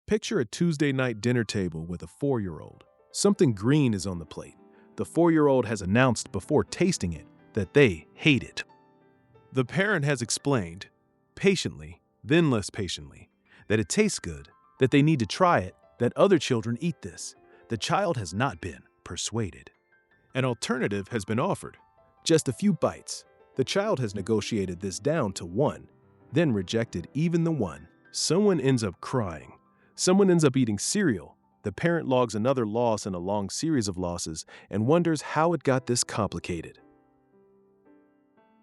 Picture a Tuesday night dinner table with a 4-year-old. Something green is on the plate. The 4-year-old has announced before tasting it that they hate it. The parent has explained, patiently, then less patiently, that it tastes good, that they need to try it, that other children eat this. The child has not been persuaded. An alternative has been offered. Just a few bites. The child has negotiated this down to 1, then rejected even the 1. Someone ends up crying. Someone ends up eating cereal. The parent logs another loss in a long series of losses and wonders how it got this complicated.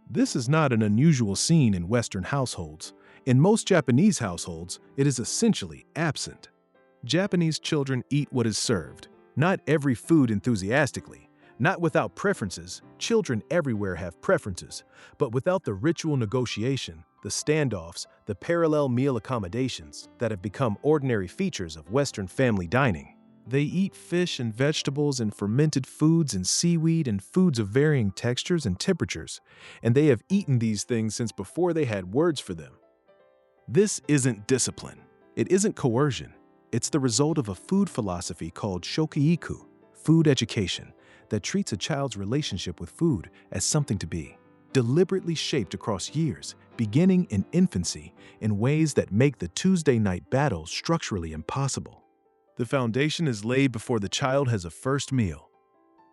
This is not an unusual scene in Western households. In most Japanese households, it is essentially absent. Japanese children eat what is served, not every food enthusiastically. Not without preferences. Children everywhere have preferences, but without the ritual negotiation, the standoffs, the parallel meal accommodations that have become ordinary features of Western family dining. They eat fish and vegetables and fermented foods and seaweed and foods of varying textures and temperatures, and they have eaten these things since before they had words for them. This isn't discipline. It isn't coercion. It's the result of a food philosophy called shokuiku, food education, that treats a child's relationship with food as something to be, deliberately shaped across years, beginning in infancy, in ways that make the Tuesday night battle structurally impossible. The foundation is laid before the child has a first meal.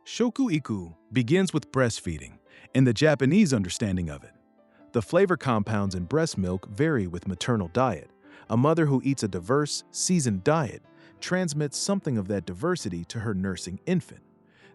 Shokuiku begins with breastfeeding, and the Japanese understanding of it. The flavor compounds in breast milk vary with maternal diet. A mother who eats a diverse, seasoned diet transmits something of that diversity to her nursing infant.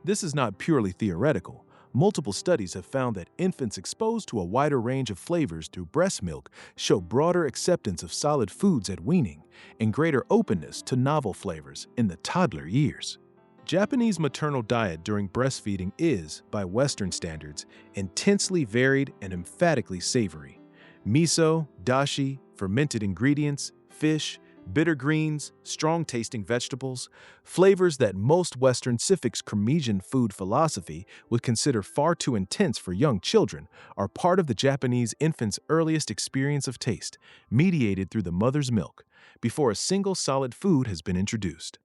This is not purely theoretical. Multiple studies have found that infants exposed to a wider range of flavors through breast milk show broader acceptance of solid foods at weaning and greater openness to novel flavors in the toddler years. Japanese maternal diet during breastfeeding is, by Western standards, intensely varied and emphatically savory. Miso, dashi, fermented ingredients, fish, bitter greens, strong-tasting vegetables, flavors that most Western civics Cremesian food philosophy would consider far too intense for young children, are part of the Japanese infant's earliest experience of taste, mediated through the mother's milk, before a single solid food has been introduced.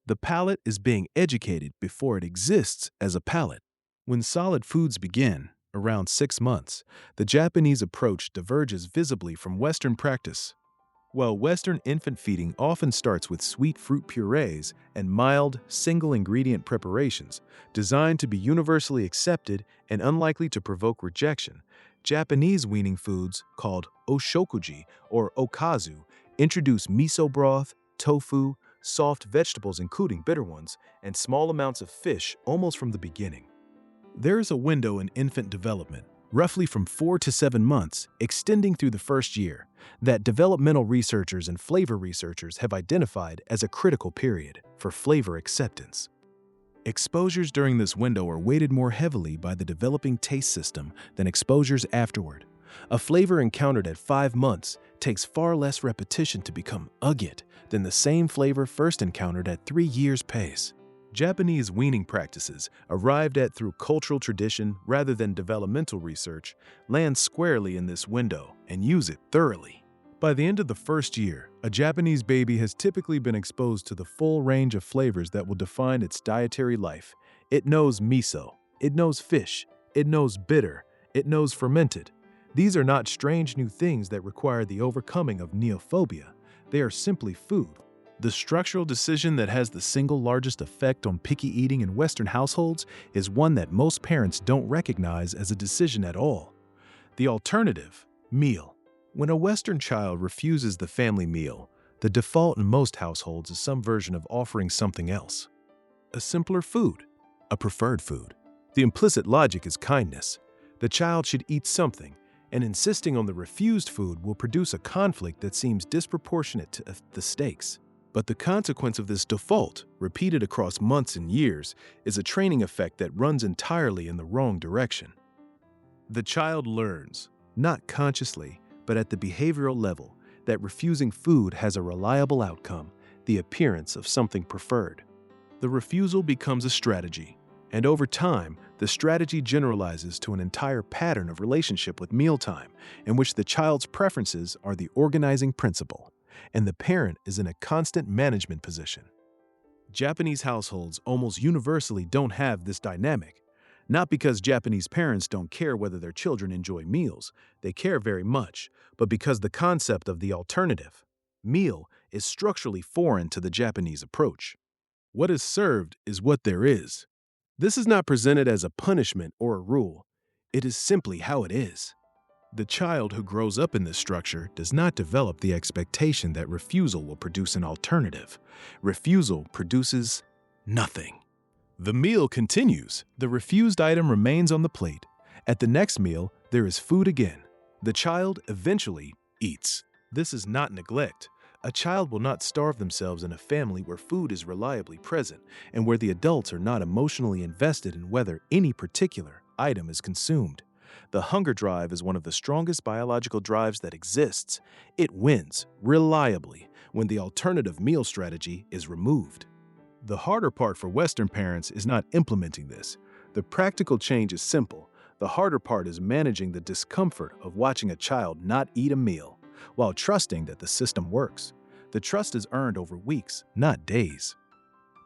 The palate is being educated before it exists as a palate. When solid foods begin, around 6 months, the Japanese approach diverges visibly from Western practice. While Western infant feeding often starts with sweet fruit purees and mild, single-ingredient preparations designed to be universally accepted and unlikely to provoke rejection, Japanese weaning foods, called oshokuji or okazu, introduce miso broth, tofu, soft vegetables including bitter ones, and small amounts of fish almost from the beginning. There is a window in infant development, roughly from 4 to 7 months, extending through the first year, that developmental researchers and flavor researchers have identified as a critical period for flavor acceptance. Exposures during this window are weighted more heavily by the developing taste system than exposures afterward. A flavor encountered at 5 months takes far less repetition to become ugget than the same flavor first encountered at 3 years' pace. Japanese weaning practices, arrived at through cultural tradition rather than developmental research, land squarely in this window and use it thoroughly. By the end of the first year, a Japanese baby has typically been exposed to the full range of flavors that will define its dietary life. It knows miso, it knows fish, it knows bitter, it knows fermented. These are not strange new things that require the overcoming of neophobia. They are simply food. The structural decision that has the single largest effect on picky eating in Western households is one that most parents don't recognize as a decision at all. The alternative, meal. When a Western child refuses the family meal, the default in most households is some version of offering something else. A simpler food, a preferred food. The implicit logic is kindness. The child should eat something, and insisting on the refused food will produce a conflict that seems disproportionate to the stakes. But the consequence of this default, repeated across months and years, is a training effect that runs entirely in the wrong direction. The child learns, not consciously, but at the behavioral level, that refusing food has a reliable outcome, the appearance of something preferred. The refusal becomes a strategy, and over time, the strategy generalizes to an entire pattern of relationship with mealtime, in which the child's preferences are the organizing principle. and the parent is in a constant management position. Japanese households almost universally don't have this dynamic. Not because Japanese parents don't care whether their children enjoy meals, they care very much, but because the concept of the alternative meal is structurally foreign to the Japanese approach. What is served is what there is. This is not presented as a punishment or a rule. It is simply how it is. The child who grows up in this structure does not develop the expectation that refusal will produce an alternative. Refusal produces nothing. The meal continues. The refused item remains on the plate. At the next meal, there is food again. The child eventually eats. This is not neglect. A child will not starve themselves in a family where food is reliably present and where the adults are not emotionally invested in whether any particular item is consumed. The hunger drive is one of the strongest biological drives that exists. It wins reliably when the alternative meal strategy is removed. The harder part for Western parents is not implementing this. The practical change is simple. The harder part is managing the discomfort of watching a child not eat a meal, while trusting that the system works. The trust is earned over weeks, not days.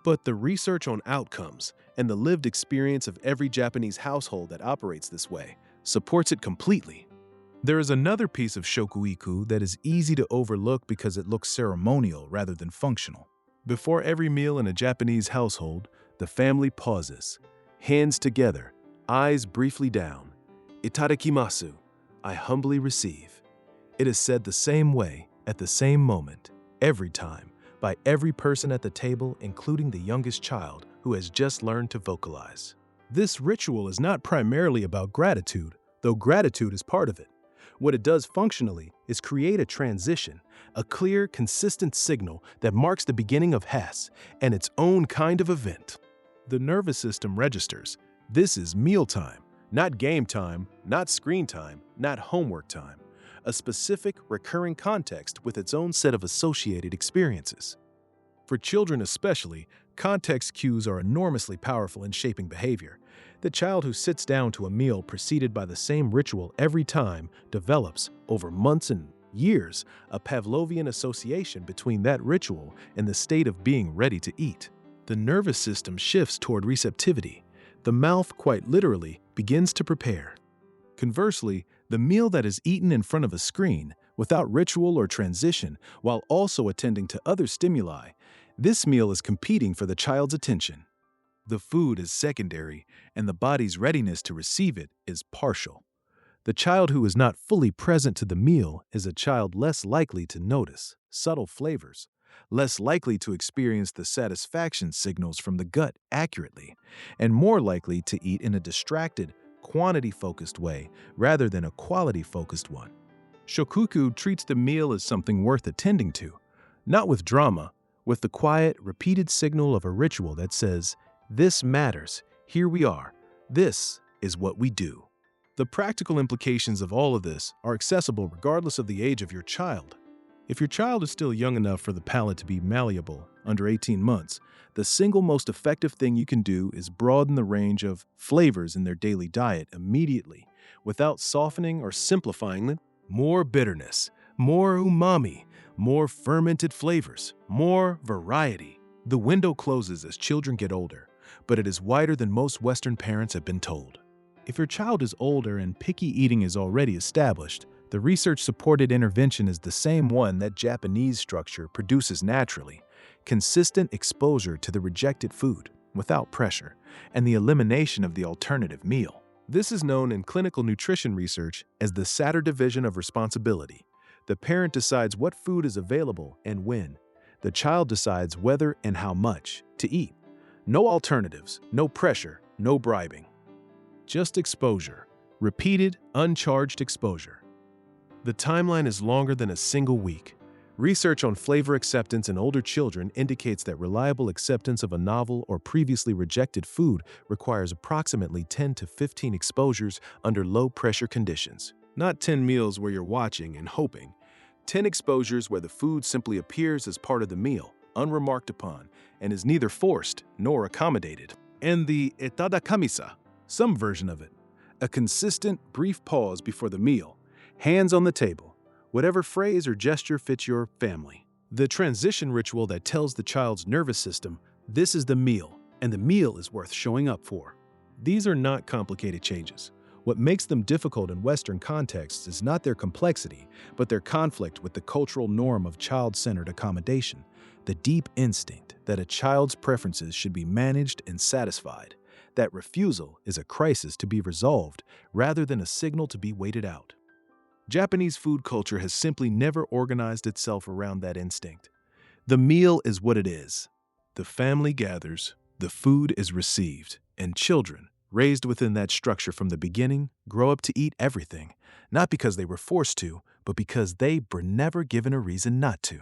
But the research on outcomes and the lived experience of every Japanese household that operates this way supports it completely. There is another piece of shokuiku that is easy to overlook because it looks ceremonial rather than functional. Before every meal in a Japanese household, the family pauses, hands together, eyes briefly down. Itadakimasu, I humbly receive. It is said the same way, at the same moment, every time, by every person at the table, including the youngest child who has just learned to vocalize. This ritual is not primarily about gratitude, though gratitude is part of it. What it does functionally is create a transition, a clear, consistent signal that marks the beginning of Hess and its own kind of event. The nervous system registers. This is mealtime, not game time, not screen time, not homework time. A specific, recurring context with its own set of associated experiences. For children especially, context cues are enormously powerful in shaping behavior. The child who sits down to a meal preceded by the same ritual every time develops, over months and years, a Pavlovian association between that ritual and the state of being ready to eat. The nervous system shifts toward receptivity. The mouth, quite literally, begins to prepare. Conversely, the meal that is eaten in front of a screen, without ritual or transition, while also attending to other stimuli, this meal is competing for the child's attention. The food is secondary, and the body's readiness to receive it is partial. The child who is not fully present to the meal is a child less likely to notice subtle flavors, less likely to experience the satisfaction signals from the gut accurately, and more likely to eat in a distracted, quantity-focused way rather than a quality-focused one. Shokuku treats the meal as something worth attending to, not with drama, with the quiet, repeated signal of a ritual that says, "This matters, here we are, this is what we do." The practical implications of all of this are accessible regardless of the age of your child. If your child is still young enough for the palate to be malleable, under 18 months, the single most effective thing you can do is broaden the range of flavors in their daily diet immediately, without softening or simplifying it. More bitterness, more umami, more fermented flavors, more variety. The window closes as children get older, but it is wider than most Western parents have been told. If your child is older and picky eating is already established, the research-supported intervention is the same one that Japanese structure produces naturally: consistent exposure to the rejected food, without pressure, and the elimination of the alternative meal. This is known in clinical nutrition research as the Satter division of responsibility. The parent decides what food is available and when. The child decides whether and how much to eat. No alternatives, no pressure, no bribing. Just exposure. Repeated, uncharged exposure. The timeline is longer than a single week. Research on flavor acceptance in older children indicates that reliable acceptance of a novel or previously rejected food requires approximately 10 to 15 exposures under low-pressure conditions. Not 10 meals where you're watching and hoping. 10 exposures where the food simply appears as part of the meal, unremarked upon, and is neither forced nor accommodated. And the itadakamisa, some version of it, a consistent, brief pause before the meal, hands on the table, Whatever phrase or gesture fits your family. The transition ritual that tells the child's nervous system, this is the meal, and the meal is worth showing up for. These are not complicated changes. What makes them difficult in Western contexts is not their complexity, but their conflict with the cultural norm of child-centered accommodation, the deep instinct that a child's preferences should be managed and satisfied. That refusal is a crisis to be resolved rather than a signal to be waited out. Japanese food culture has simply never organized itself around that instinct. The meal is what it is. The family gathers, the food is received, and children, raised within that structure from the beginning, grow up to eat everything, not because they were forced to, but because they were never given a reason not to.